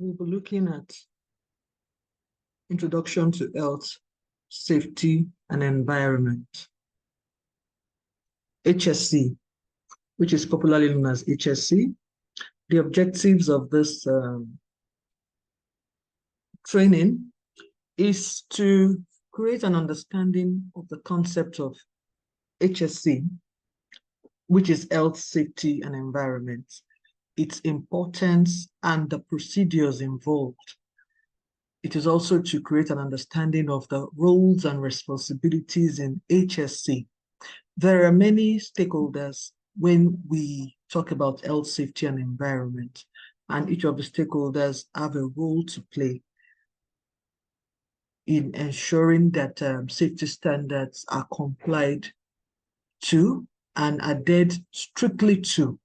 We'll be looking at Introduction to Health, Safety, and Environment. HSC, which is popularly known as HSC. The objectives of this training is to create an understanding of the concept of HSC, which is health, safety, and environment, its importance, and the procedures involved. It is also to create an understanding of the roles and responsibilities in HSC. There are many stakeholders when we talk about health, safety, and environment, and each of the stakeholders have a role to play in ensuring that safety standards are complied to and adhered strictly to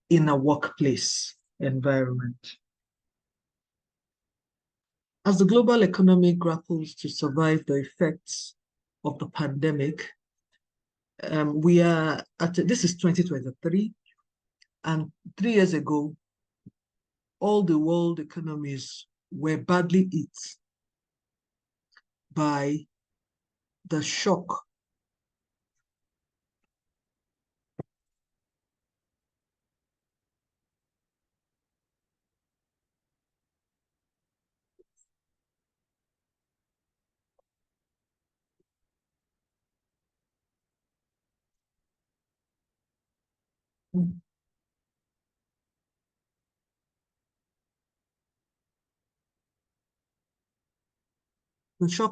in a workplace environment. As the global economy grapples to survive the effects of the pandemic, this is 2023, and 3 years ago, all the world economies were badly hit by the shock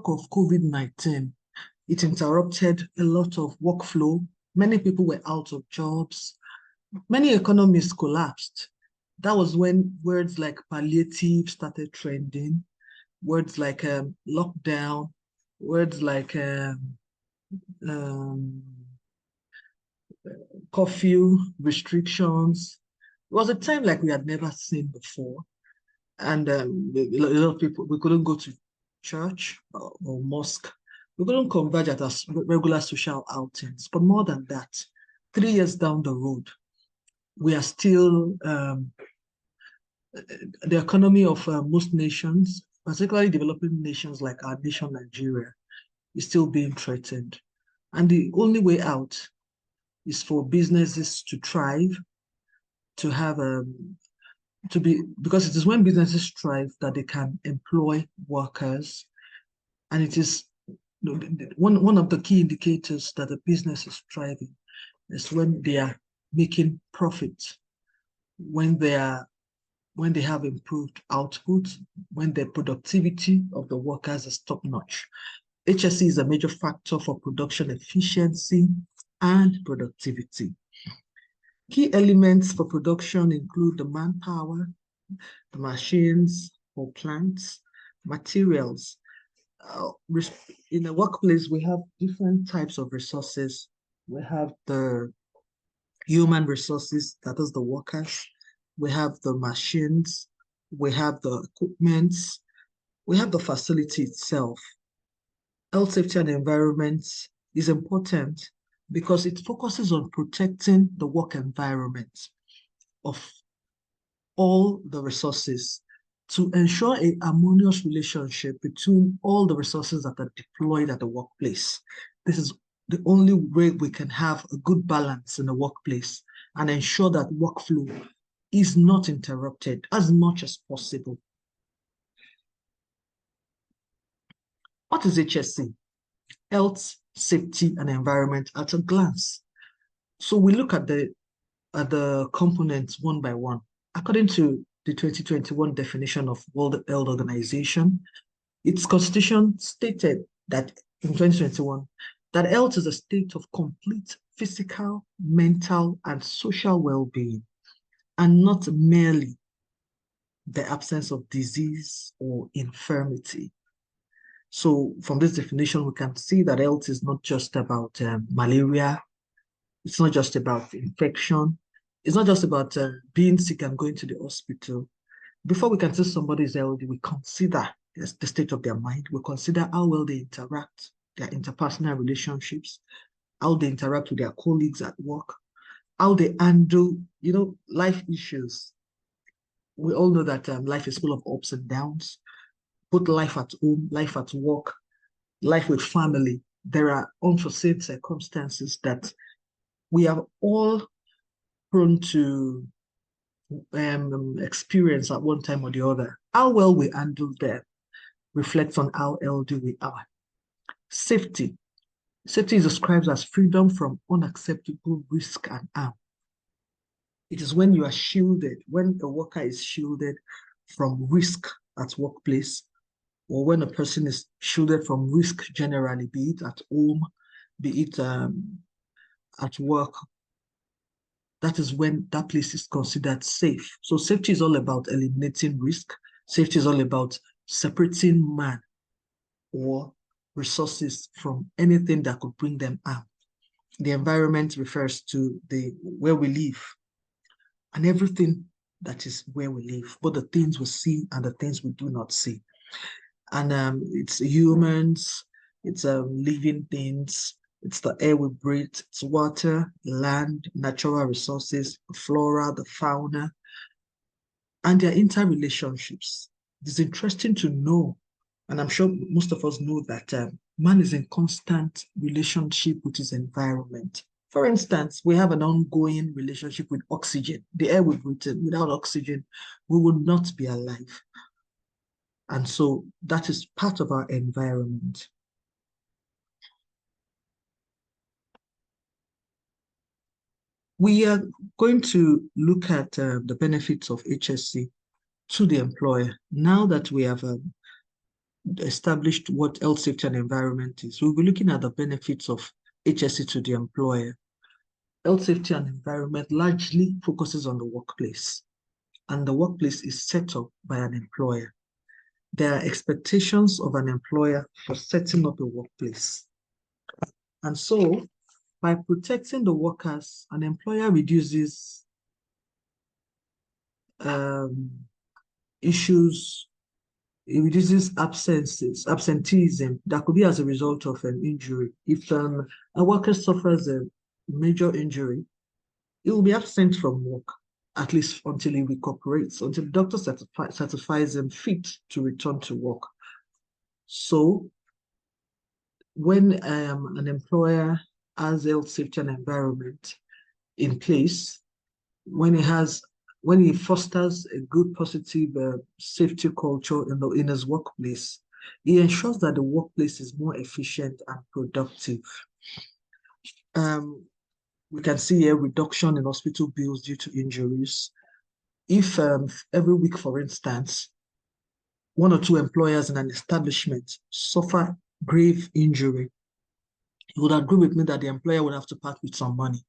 of COVID-19. It interrupted a lot of workflow. Many people were out of jobs. Many economies collapsed. That was when words like palliative started trending, words like lockdown, words like um, curfew, restrictions. It was a time like we had never seen before. And a lot of people, we couldn't go to church or mosque. We couldn't converge at our regular social outings. But more than that, 3 years down the road, we are still, the economy of most nations, particularly developing nations like our nation, Nigeria, is still being threatened. And the only way out is for businesses to thrive, to have because it is when businesses thrive that they can employ workers. And it is one of the key indicators that a business is thriving is when they are making profit, when they have improved output, when the productivity of the workers is top notch. HSE is a major factor for production efficiency and productivity. Key elements for production include the manpower, the machines or plants, materials. In a workplace, we have different types of resources. We have the human resources, that is the workers. We have the machines. We have the equipment. We have the facility itself. Health, safety, and environment is important because it focuses on protecting the work environment of all the resources to ensure a harmonious relationship between all the resources that are deployed at the workplace. This is the only way we can have a good balance in the workplace and ensure that workflow is not interrupted as much as possible. What is HSC? Health, safety, and environment at a glance. So we look at the components one by one. According to the 2021 definition of World Health Organization, its constitution stated that in 2021, that health is a state of complete physical, mental, and social well-being, and not merely the absence of disease or infirmity. So from this definition, we can see that health is not just about malaria. It's not just about infection. It's not just about being sick and going to the hospital. Before we can say somebody is healthy, we consider the state of their mind. We consider how well they interact, their interpersonal relationships, how they interact with their colleagues at work, how they handle, life issues. we all know that life is full of ups and downs, both life at home, life at work, life with family. There are unforeseen circumstances that we are all prone to experience at one time or the other. How well we handle them reflects on how healthy we are. Safety. Safety is described as freedom from unacceptable risk and harm. It is when you are shielded, when a worker is shielded from risk at workplace, or when a person is shielded from risk generally, be it at home, be it at work, that is when that place is considered safe. So safety is all about eliminating risk. Safety is all about separating man or resources from anything that could bring them harm. The environment refers to the where we live and everything that is where we live, both the things we see and the things we do not see. And it's humans, it's living things, it's the air we breathe, it's water, land, natural resources, the flora, the fauna, and their interrelationships. It's interesting to know, and I'm sure most of us know that man is in constant relationship with his environment. For instance, we have an ongoing relationship with oxygen, the air we breathe in. Without oxygen, we would not be alive. And so that is part of our environment. We are going to look at the benefits of HSC to the employer. Now that we have established what health, safety, and environment is, we'll be looking at the benefits of HSC to the employer. Health, safety, and environment largely focuses on the workplace, and the workplace is set up by an employer. There are expectations of an employer for setting up a workplace. And so, by protecting the workers, an employer reduces um, issues, it reduces absenteeism that could be as a result of an injury. If a worker suffers a major injury, he will be absent from work, at least until he recuperates, until the doctor certifies him fit to return to work. So when an employer has health, safety, and environment in place, when he fosters a good, positive safety culture in his workplace, he ensures that the workplace is more efficient and productive. We can see a reduction in hospital bills due to injuries. If every week, for instance, one or two employers in an establishment suffer grave injury, you would agree with me that the employer would have to part with some money,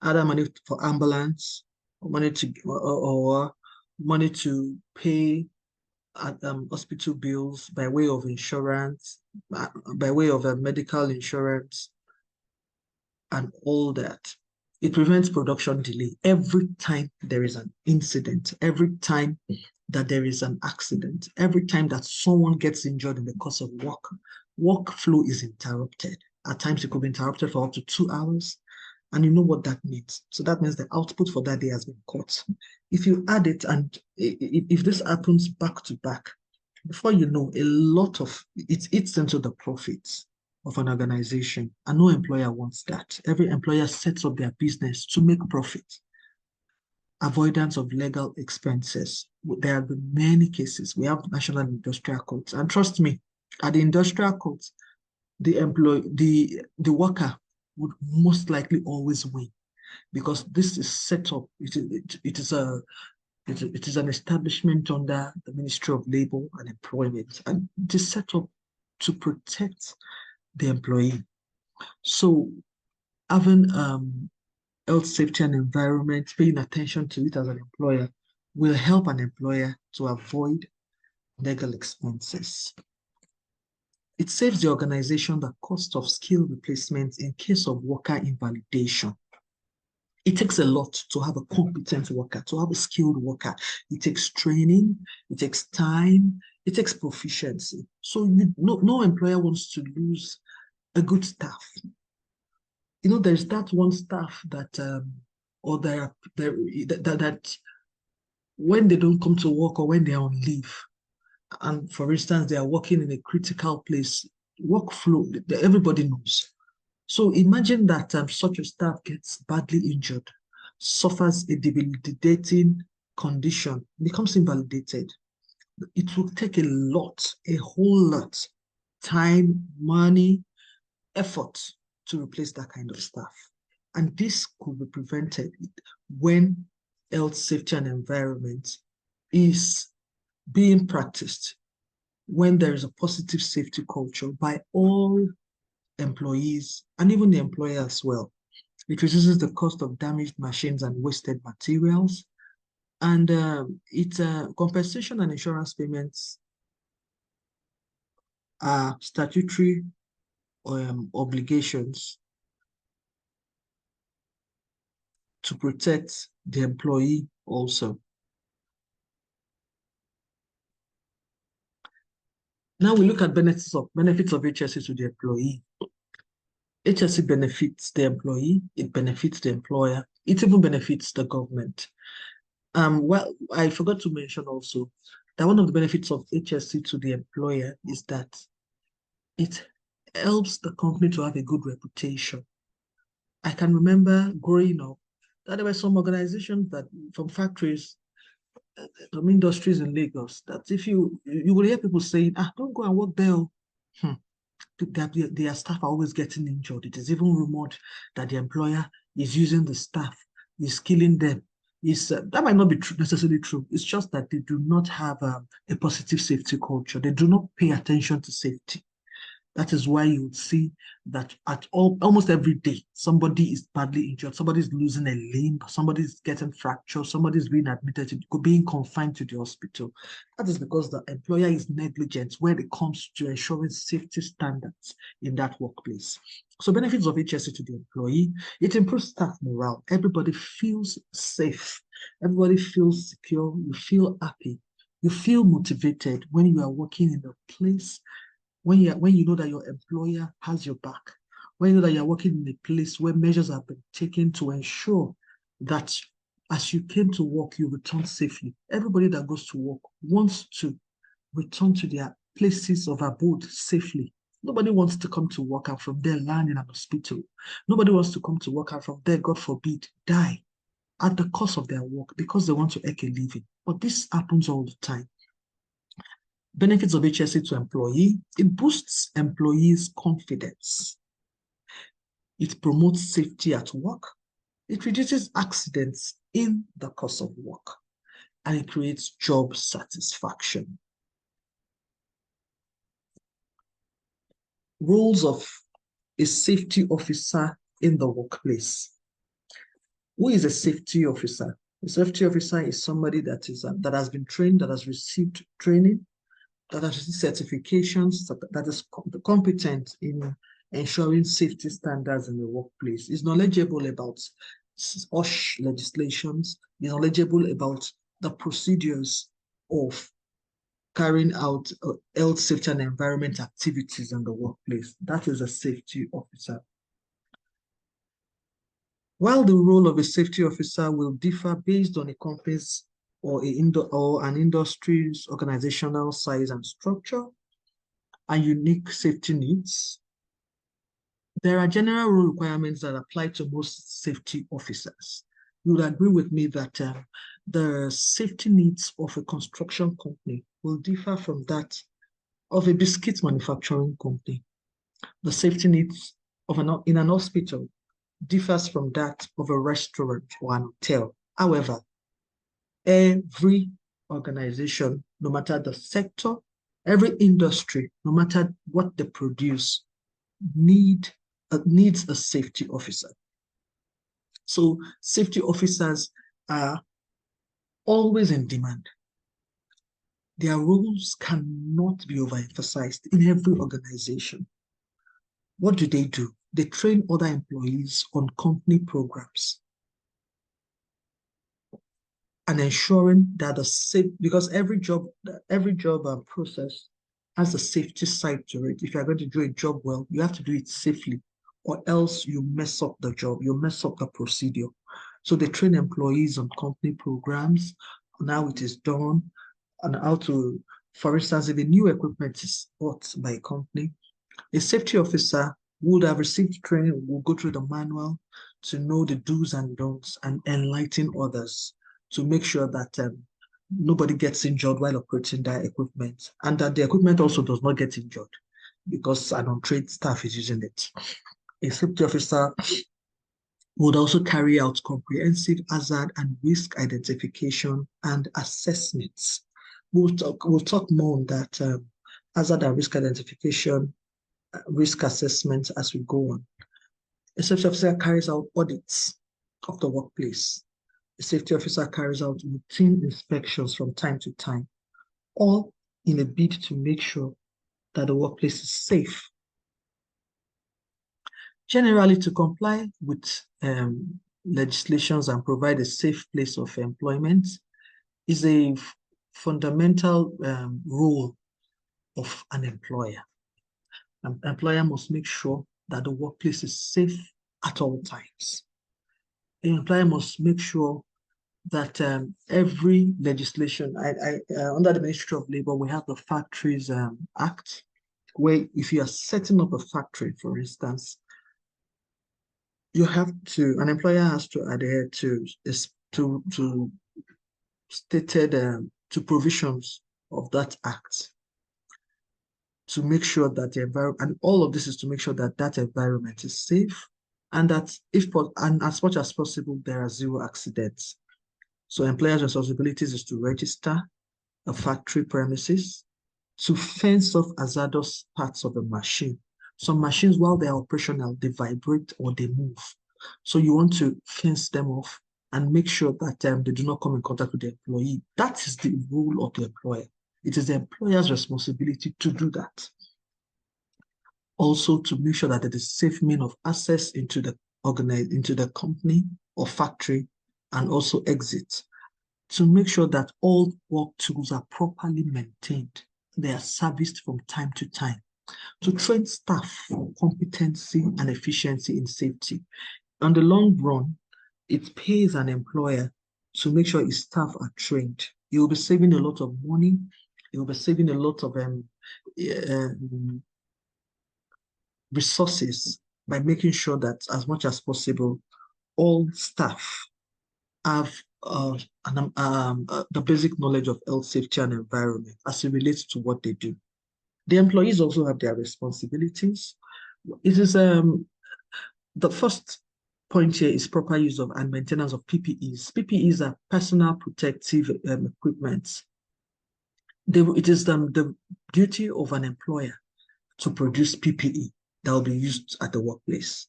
either money for ambulance, or money to pay at hospital bills by way of insurance, by way of medical insurance, and all that. It prevents production delay. Every time there is an incident, every time that there is an accident, every time that someone gets injured in the course of work, workflow is interrupted. At times it could be interrupted for up to 2 hours. And you know what that means. So that means the output for that day has been cut. If you add it, and if this happens back to back, before you know, a lot of it eats into the profits of an organization. And no employer wants that. Every employer sets up their business to make profit. Avoidance of legal expenses. There have been many cases. We have national and industrial courts. And trust me, at the industrial courts, the worker would most likely always win, because this is set up. It is an establishment under the Ministry of Labor and Employment, and it is set up to protect the employee. So having health, safety, and environment, paying attention to it as an employer, will help an employer to avoid legal expenses. It saves the organization the cost of skill replacement in case of worker invalidation. It takes a lot to have a competent worker, to have a skilled worker. It takes training, it takes time, it takes proficiency. So no employer wants to lose a good staff. There's that one staff that or there that when they don't come to work or when they are on leave, and for instance, they are working in a critical place, workflow, everybody knows. So imagine that such a staff gets badly injured, suffers a debilitating condition, becomes invalidated. It will take a lot, a whole lot, time, money, effort to replace that kind of staff. And this could be prevented when health, safety, and environment is being practiced, when there is a positive safety culture by all employees and even the employer as well. It reduces the cost of damaged machines and wasted materials. And compensation and insurance payments are statutory obligations to protect the employee also. Now we look at benefits of HSE to the employee. HSE benefits the employee, it benefits the employer, it even benefits the government. Well, I forgot to mention also that one of the benefits of HSE to the employer is that it helps the company to have a good reputation. I can remember growing up that there were some organizations that from factories, some industries in Lagos, that if you will hear people saying, don't go and work there. Hmm. Their staff are always getting injured. It is even rumored that the employer is using the staff, is killing them. That might not be necessarily true. It's just that they do not have a positive safety culture. They do not pay attention to safety. That is why you would see that almost every day, somebody is badly injured, somebody is losing a limb, somebody is getting fractured, somebody is being admitted to being confined to the hospital. That is because the employer is negligent when it comes to ensuring safety standards in that workplace. So benefits of HSE to the employee, it improves staff morale. Everybody feels safe. Everybody feels secure. You feel happy. You feel motivated when you are working in a place, when you know that your employer has your back, when you know that you're working in a place where measures have been taken to ensure that as you came to work, you return safely. Everybody that goes to work wants to return to their places of abode safely. Nobody wants to come to work and from there land in an hospital. Nobody wants to come to work and from there, God forbid, die at the cost of their work because they want to make a living. But this happens all the time. Benefits of HSE to employee, it boosts employees' confidence. It promotes safety at work. It reduces accidents in the course of work. And it creates job satisfaction. Roles of a safety officer in the workplace. Who is a safety officer? A safety officer is somebody that has been trained, that has received training, that has certifications, that is competent in ensuring safety standards in the workplace, is knowledgeable about OSH legislations, is knowledgeable about the procedures of carrying out health, safety, and environment activities in the workplace. That is a safety officer. While the role of a safety officer will differ based on a company's or an industry's organizational size and structure and unique safety needs, there are general rule requirements that apply to most safety officers. You would agree with me that the safety needs of a construction company will differ from that of a biscuit manufacturing company. The safety needs in an hospital differs from that of a restaurant or an hotel. However, every organization, no matter the sector, every industry, no matter what they produce, needs a safety officer. So safety officers are always in demand. Their roles cannot be overemphasized in every organization. What do? They train other employees on company programs and ensuring that because every job process has a safety side to it. If you're going to do a job well, you have to do it safely, or else you mess up the job, you mess up the procedure. So they train employees on company programs, on how it is done, and how to, for instance, if a new equipment is bought by a company, a safety officer would have received training, will go through the manual to know the do's and don'ts and enlighten others to make sure that nobody gets injured while operating that equipment, and that the equipment also does not get injured because an untrained staff is using it. A safety officer would also carry out comprehensive hazard and risk identification and assessments. We'll talk more on that hazard and risk identification, risk assessment as we go on. A safety officer carries out audits of the workplace. A safety officer carries out routine inspections from time to time, all in a bid to make sure that the workplace is safe. Generally, to comply with legislations and provide a safe place of employment is a fundamental role of an employer. An employer must make sure that the workplace is safe at all times. The employer must make sure that every legislation, under the Ministry of Labor, we have the Factories Act, where if you are setting up a factory, for instance, an employer has to adhere to stated to provisions of that act to make sure that the environment, and all of this is to make sure that that environment is safe, and that and as much as possible there are zero accidents. So employers' responsibilities is to register a factory premises, to fence off hazardous parts of the machine. Some machines, while they're operational, they vibrate or they move. So you want to fence them off and make sure that they do not come in contact with the employee. That is the role of the employer. It is the employer's responsibility to do that. Also, to make sure that there is safe means of access into the company or factory, and also exit. To make sure that all work tools are properly maintained, they are serviced from time to time. To train staff for competency and efficiency in safety. On the long run, it pays an employer to make sure his staff are trained. He will be saving a lot of money. He will be saving a lot of resources by making sure that as much as possible, all staff have the basic knowledge of health, safety, and environment as it relates to what they do. The employees also have their responsibilities. It is the first point here is proper use of and maintenance of PPEs. PPEs are personal protective equipment. It is the duty of an employer to produce PPE that will be used at the workplace.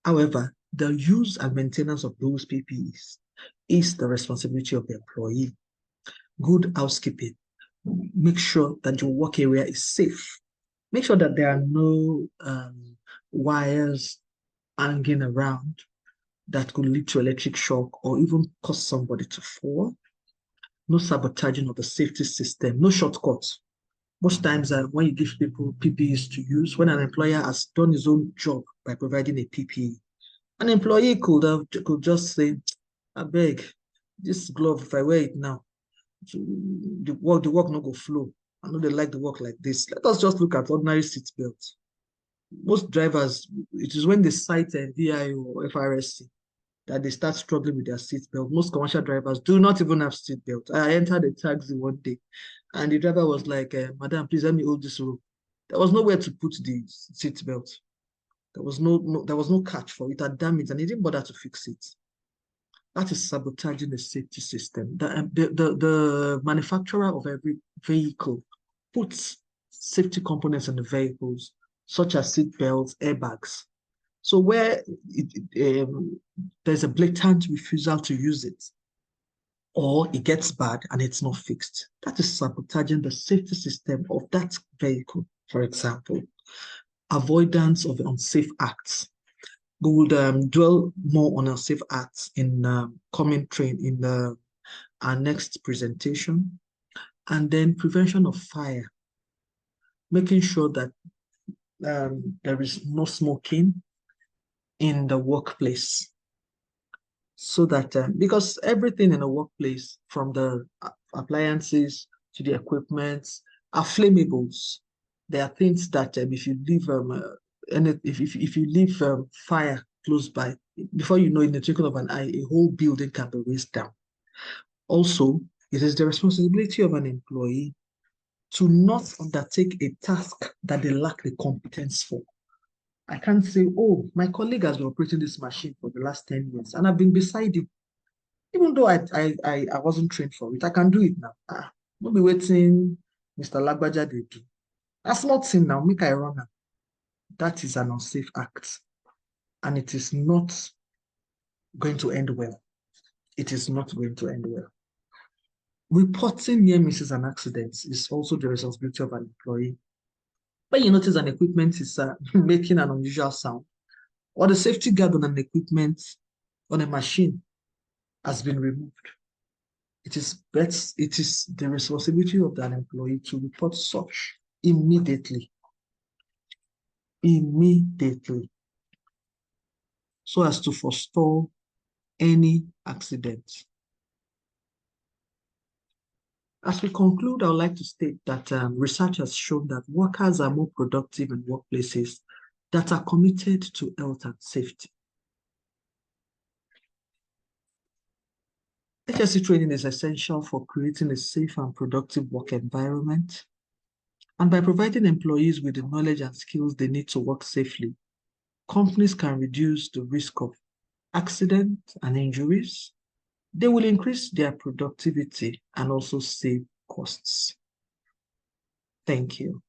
However, the use and maintenance of those PPEs is the responsibility of the employee. Good housekeeping. Make sure that your work area is safe. Make sure that there are no wires hanging around that could lead to electric shock or even cause somebody to fall. No sabotaging of the safety system, no shortcuts. Most times when you give people PPEs to use, when an employer has done his own job by providing a PPE, an employee could just say, I beg, this glove, if I wear it now, the work not go flow. I know they like the work like this. Let us just look at ordinary seat belts. Most drivers, it is when they cite VIO or FRSC that they start struggling with their seat belt. Most commercial drivers do not even have seat belt. I entered a taxi one day, and the driver was like, "Madam, please let me hold this rope." There was nowhere to put the seat belt. There was no catch for it. It had damaged, and he didn't bother to fix it. That is sabotaging the safety system. The manufacturer of every vehicle puts safety components in the vehicles, such as seat belts, airbags. So where there's a blatant refusal to use it, or it gets bad and it's not fixed, that is sabotaging the safety system of that vehicle. For example, avoidance of unsafe acts. We would dwell more on unsafe acts in our next presentation. And then prevention of fire, making sure that there is no smoking in the workplace. so that because everything in a workplace, from the appliances to the equipment, are flammables. There are things that if you leave and if you leave fire close by, before you know, in the twinkle of an eye, a whole building can be razed down. Also, it is the responsibility of an employee to not undertake a task that they lack the competence for. I can't say, oh, my colleague has been operating this machine for the last 10 years and I've been beside him. Even though I wasn't trained for it, I can do it now. Don't be waiting, Mr. Lagbaja, they do. That's not sin now, make I run now. That is an unsafe act. And it is not going to end well. It is not going to end well. Reporting near misses and accidents is also the responsibility of an employee. When you notice an equipment is making an unusual sound, or the safety guard on an equipment, on a machine, has been removed, it is the responsibility of that employee to report such immediately, so as to forestall any accident. As we conclude, I would like to state that research has shown that workers are more productive in workplaces that are committed to health and safety. HSE training is essential for creating a safe and productive work environment. And by providing employees with the knowledge and skills they need to work safely, companies can reduce the risk of accidents and injuries. They will increase their productivity and also save costs. Thank you.